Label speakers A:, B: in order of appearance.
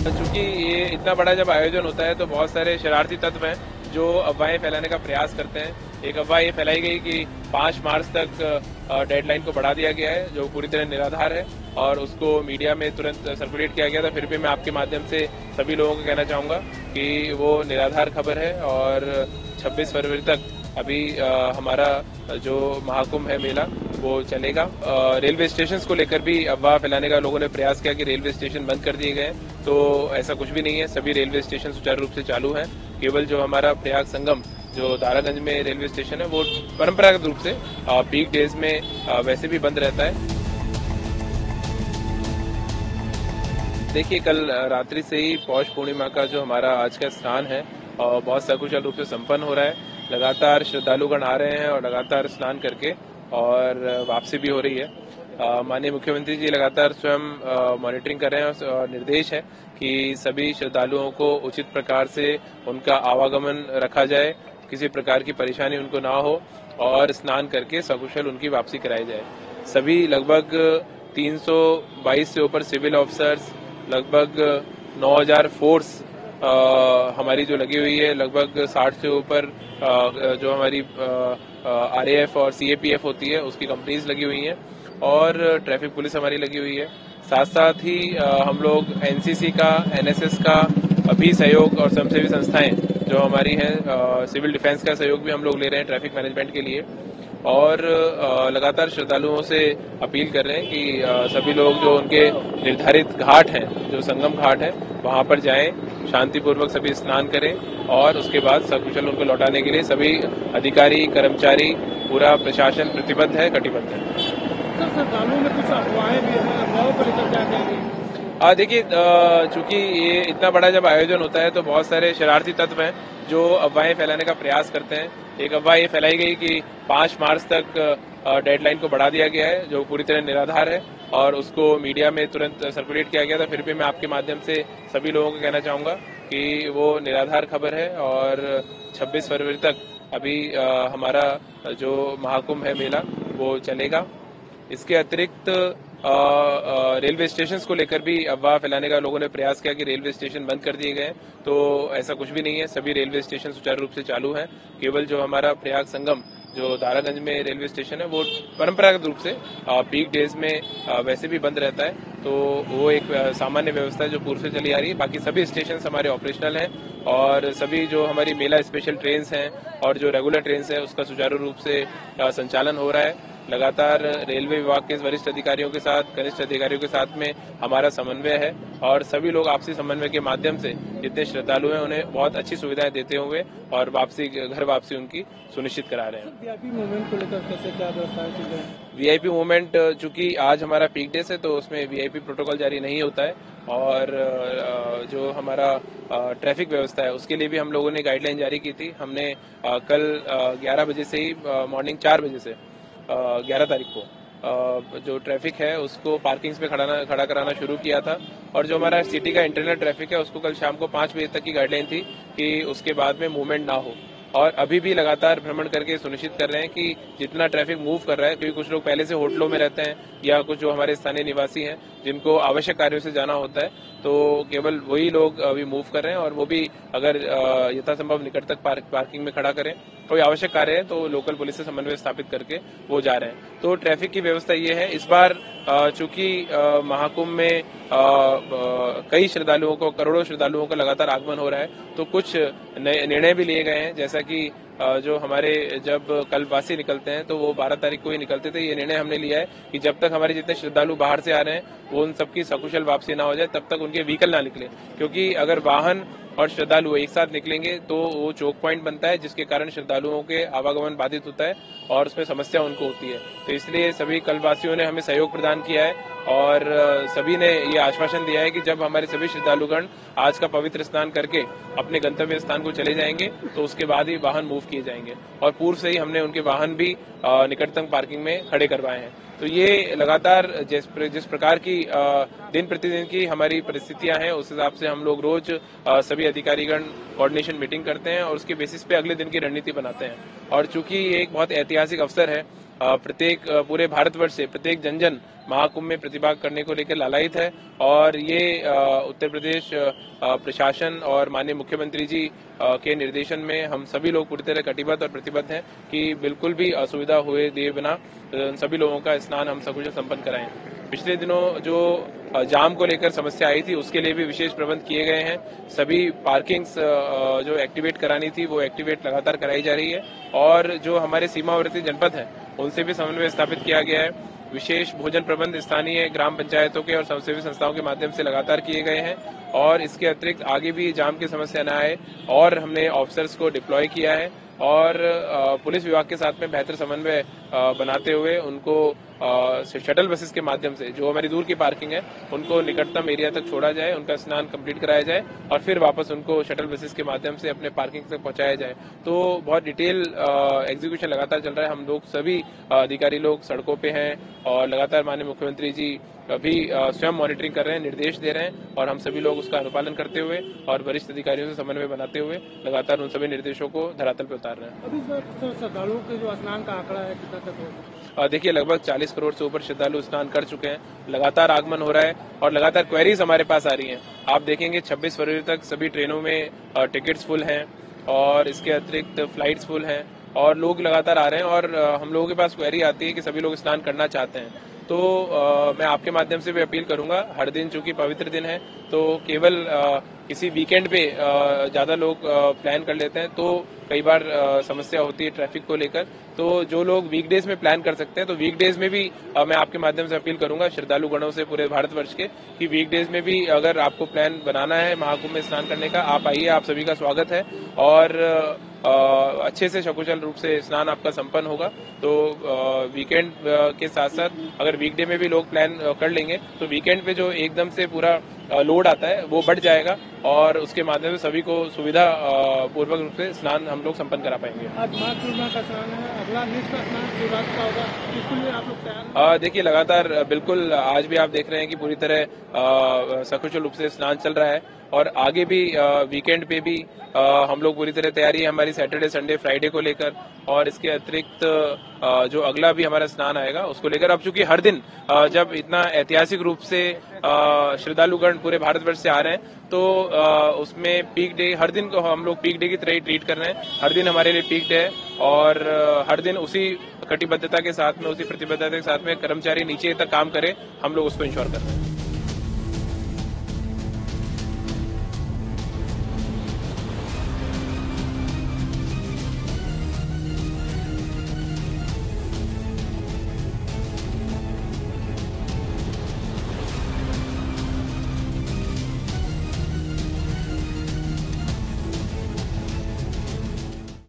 A: चूंकि ये इतना बड़ा जब आयोजन होता है तो बहुत सारे शरारती तत्व हैं जो अफवाहें फैलाने का प्रयास करते हैं। एक अफवाह ये फैलाई गई कि 5 मार्च तक डेडलाइन को बढ़ा दिया गया है, जो पूरी तरह निराधार है और उसको मीडिया में तुरंत सर्कुलेट किया गया था। फिर भी मैं आपके माध्यम से सभी लोगों को कहना चाहूंगा कि वो निराधार खबर है और 26 फरवरी तक अभी हमारा जो महाकुंभ है मेला वो चलेगा। रेलवे स्टेशन को लेकर भी अफवाह फैलाने का लोगों ने प्रयास किया कि रेलवे स्टेशन बंद कर दिए गए, तो ऐसा कुछ भी नहीं है। सभी रेलवे स्टेशन सुचारू रूप से चालू हैं। केवल जो हमारा प्रयाग संगम जो दारागंज में रेलवे स्टेशन है वो परंपरागत रूप से पीक डेज में वैसे भी बंद रहता है। देखिए, कल रात्रि से ही पौष पूर्णिमा का जो हमारा आज का स्नान है बहुत सकुशल रूप से संपन्न हो रहा है। लगातार श्रद्धालुगण आ रहे हैं और लगातार स्नान करके और वापसी भी हो रही है। माननीय मुख्यमंत्री जी लगातार स्वयं मॉनिटरिंग कर रहे हैं और निर्देश है कि सभी श्रद्धालुओं को उचित प्रकार से उनका आवागमन रखा जाए, किसी प्रकार की परेशानी उनको ना हो और स्नान करके सकुशल उनकी वापसी कराई जाए। सभी लगभग 322 से ऊपर सिविल ऑफिसर्स, लगभग 9000 फोर्स हमारी जो लगी हुई है, लगभग 60 से ऊपर जो हमारी RAF और CAPF होती है उसकी कंपनीज लगी हुई हैं और ट्रैफिक पुलिस हमारी लगी हुई है। साथ साथ ही हम लोग NCC का, NSS का भी सहयोग और स्वयंसेवी संस्थाएं जो हमारी हैं, सिविल डिफेंस का सहयोग भी हम लोग ले रहे हैं ट्रैफिक मैनेजमेंट के लिए और लगातार श्रद्धालुओं से अपील कर रहे हैं कि सभी लोग जो उनके निर्धारित घाट हैं, जो संगम घाट है, वहां पर जाएं, शांतिपूर्वक सभी स्नान करें और उसके बाद सकुशल उनको लौटाने के लिए सभी अधिकारी, कर्मचारी, पूरा प्रशासन प्रतिबद्ध है, कटिबद्ध है।
B: सर, श्रद्धालुओं में कुछ अफवाहें भी हैं, अफवाहों को लेकर क्या कहेंगे?
A: देखिए, चूंकि ये इतना बड़ा जब आयोजन होता है तो बहुत सारे शरारती तत्व हैं जो अफवाहें फैलाने का प्रयास करते हैं। एक अफवाह ये फैलाई गई कि 5 मार्च तक डेडलाइन को बढ़ा दिया गया है, जो पूरी तरह निराधार है और उसको मीडिया में तुरंत सर्कुलेट किया गया था। फिर भी मैं आपके माध्यम से सभी लोगों को कहना चाहूंगा कि वो निराधार खबर है और 26 फरवरी तक अभी हमारा जो महाकुंभ है मेला वो चलेगा। इसके अतिरिक्त रेलवे स्टेशन को लेकर भी अफवाह फैलाने का लोगों ने प्रयास किया कि रेलवे स्टेशन बंद कर दिए गए, तो ऐसा कुछ भी नहीं है। सभी रेलवे स्टेशन सुचारू रूप से चालू हैं। केवल जो हमारा प्रयाग संगम जो दारागंज में रेलवे स्टेशन है वो परंपरागत रूप से पीक डेज में वैसे भी बंद रहता है, तो वो एक सामान्य व्यवस्था है जो पूर्व से चली आ रही है। बाकी सभी स्टेशन हमारे ऑपरेशनल हैं और सभी जो हमारी मेला स्पेशल ट्रेन हैं और जो रेगुलर ट्रेन है उसका सुचारू रूप से संचालन हो रहा है। लगातार रेलवे विभाग के वरिष्ठ अधिकारियों के साथ, कनिष्ठ अधिकारियों के साथ में हमारा समन्वय है और सभी लोग आपसी समन्वय के माध्यम से जितने श्रद्धालु हैं उन्हें बहुत अच्छी सुविधाएं देते हुए और घर वापसी उनकी सुनिश्चित करा रहे हैं।
B: VIP मूवमेंट को लेकर कैसे क्या व्यवस्थाएं चल रही है?
A: VIP मूवमेंट चूंकि आज हमारा पीक डेज है तो उसमें VIP प्रोटोकॉल जारी नहीं होता है और जो हमारा ट्रैफिक व्यवस्था है उसके लिए भी हम लोगों ने गाइडलाइन जारी की थी। हमने कल 11 बजे से ही मॉर्निंग 4 बजे से 11 तारीख को जो ट्रैफिक है उसको पार्किंग्स पे खड़ा कराना शुरू किया था और जो हमारा सिटी का इंटरनल ट्रैफिक है उसको कल शाम को 5 बजे तक की गाइडलाइन थी कि उसके बाद में मूवमेंट ना हो और अभी भी लगातार भ्रमण करके सुनिश्चित कर रहे हैं कि जितना ट्रैफिक मूव कर रहा है, क्योंकि कुछ लोग पहले से होटलों में रहते हैं या कुछ जो हमारे स्थानीय निवासी हैं जिनको आवश्यक कार्यों से जाना होता है, तो केवल वही लोग अभी मूव कर रहे हैं और वो भी अगर यथासंभव निकट तक पार्किंग में खड़ा करें, कोई आवश्यक कार्य है तो लोकल पुलिस से समन्वय स्थापित करके वो जा रहे हैं। तो ट्रैफिक की व्यवस्था ये है। इस बार चूंकि महाकुंभ में कई श्रद्धालुओं को, करोड़ों श्रद्धालुओं का लगातार आगमन हो रहा है, तो कुछ निर्णय भी लिए गए हैं। जैसा कि जो हमारे जब कल्पवासी निकलते हैं तो वो 12 तारीख को ही निकलते थे। ये निर्णय हमने लिया है कि जब तक हमारे जितने श्रद्धालु बाहर से आ रहे हैं वो उन सबकी सकुशल वापसी ना हो जाए तब तक उनके व्हीकल ना निकले, क्योंकि अगर वाहन और श्रद्धालु एक साथ निकलेंगे तो वो चौक पॉइंट बनता है जिसके कारण श्रद्धालुओं के आवागमन बाधित होता है और उसमें समस्या उनको होती है। तो इसलिए सभी कल्पवासियों ने हमें सहयोग प्रदान किया है और सभी ने ये आश्वासन दिया है कि जब हमारे सभी श्रद्धालुगण आज का पवित्र स्नान करके अपने गंतव्य स्थान को चले जाएंगे तो उसके बाद ही वाहन मूव किए जाएंगे और पूर्व से ही हमने उनके वाहन भी निकटतम पार्किंग में खड़े करवाए हैं। तो ये लगातार जिस प्रकार की दिन प्रतिदिन की हमारी परिस्थितियां हैं उस हिसाब से हम लोग रोज सभी अधिकारीगण कोऑर्डिनेशन मीटिंग करते हैं और उसके बेसिस पे अगले दिन की रणनीति बनाते हैं। और चूंकि ये एक बहुत ऐतिहासिक अवसर है प्रत्येक पूरे भारतवर्ष से प्रत्येक जन जन महाकुंभ में प्रतिभाग करने को लेकर लालायित है। और ये उत्तर प्रदेश प्रशासन और माननीय मुख्यमंत्री जी के निर्देशन में हम सभी लोग पूरी तरह कटिबद्ध और प्रतिबद्ध हैं कि बिल्कुल भी असुविधा हुए दिए बिना सभी लोगों का स्नान हम सकुशल संपन्न कराएं। पिछले दिनों जो जाम को लेकर समस्या आई थी उसके लिए भी विशेष प्रबंध किए गए हैं। सभी पार्किंग्स जो एक्टिवेट करानी थी वो एक्टिवेट लगातार कराई जा रही है और जो हमारे सीमावर्ती जनपद हैं उनसे भी समन्वय स्थापित किया गया है। विशेष भोजन प्रबंध स्थानीय ग्राम पंचायतों के और स्वयंसेवी संस्थाओं के माध्यम से लगातार किए गए हैं और इसके अतिरिक्त आगे भी जाम की समस्या न आए और हमने ऑफिसर्स को डिप्लॉय किया है और पुलिस विभाग के साथ में बेहतर समन्वय बनाते हुए उनको शटल बसेस के माध्यम से जो हमारी दूर की पार्किंग है उनको निकटतम एरिया तक छोड़ा जाए, उनका स्नान कंप्लीट कराया जाए और फिर वापस उनको शटल बसेस के माध्यम से अपने पार्किंग तक पहुंचाया जाए। तो बहुत डिटेल एग्जीक्यूशन लगातार चल रहा है। हम लोग सभी अधिकारी लोग सड़कों पे हैं और लगातार माननीय मुख्यमंत्री जी अभी स्वयं मॉनिटरिंग कर रहे हैं, निर्देश दे रहे हैं और हम सभी लोग उसका अनुपालन करते हुए और वरिष्ठ अधिकारियों से समन्वय बनाते हुए लगातार उन सभी निर्देशों को धरातल पर उतार रहे हैं।
B: अभी सर श्रद्धालुओं के जो स्नान का आंकड़ा है कितना तक होगा?
A: देखिए लगभग 40 करोड़ से ऊपर श्रद्धालु स्नान कर चुके हैं। लगातार आगमन हो रहा है और लगातार क्वेरीज हमारे पास आ रही हैं। आप देखेंगे 26 फरवरी तक सभी ट्रेनों में टिकट्स फुल हैं और इसके अतिरिक्त फ्लाइट्स फुल हैं और लोग लगातार आ रहे हैं और हम लोगों के पास क्वेरी आती है कि सभी लोग स्नान करना चाहते हैं। तो मैं आपके माध्यम से भी अपील करूंगा, हर दिन चूंकि पवित्र दिन है तो केवल किसी वीकेंड पे ज्यादा लोग प्लान कर लेते हैं तो कई बार समस्या होती है ट्रैफिक को लेकर। तो जो लोग वीकडेज में प्लान कर सकते हैं तो वीकडेज में भी मैं आपके माध्यम से अपील करूंगा श्रद्धालु गणों से पूरे भारतवर्ष के कि वीकडेज में भी अगर आपको प्लान बनाना है महाकुंभ में स्नान करने का, आप आइए, आप सभी का स्वागत है और अच्छे से सकुशल रूप से स्नान आपका संपन्न होगा। तो वीकेंड के साथ साथ अगर वीकडे में भी लोग प्लान कर लेंगे तो वीकेंड पे जो एकदम से पूरा लोड आता है वो बढ़ जाएगा और उसके माध्यम से सभी को सुविधा पूर्वक रूप से स्नान हम लोग संपन्न करा पाएंगे।
B: आज माघ पूर्णिमा का स्नान है, अगला नेक्स्ट का स्नान शिवरात्रि का होगा, इसके लिए आप लोग तैयार?
A: देखिए लगातार बिल्कुल आज भी आप देख रहे हैं कि पूरी तरह सकुशल रूप से स्नान चल रहा है और आगे भी वीकेंड पे भी हम लोग पूरी तरह तैयारी है हमारी सैटरडे संडे फ्राइडे को लेकर और इसके अतिरिक्त जो अगला भी हमारा स्नान आएगा उसको लेकर। अब चूंकि हर दिन जब इतना ऐतिहासिक रूप से श्रद्धालुगण पूरे भारतवर्ष से आ रहे हैं तो उसमें पीक डे हर दिन को हम लोग पीक डे की तरह ही ट्रीट कर रहे हैं। हर दिन हमारे लिए पीक डे है और हर दिन उसी कटिबद्धता के साथ में, उसी प्रतिबद्धता के साथ में कर्मचारी नीचे तक काम करे, हम लोग उसको इंश्योर कर रहे हैं।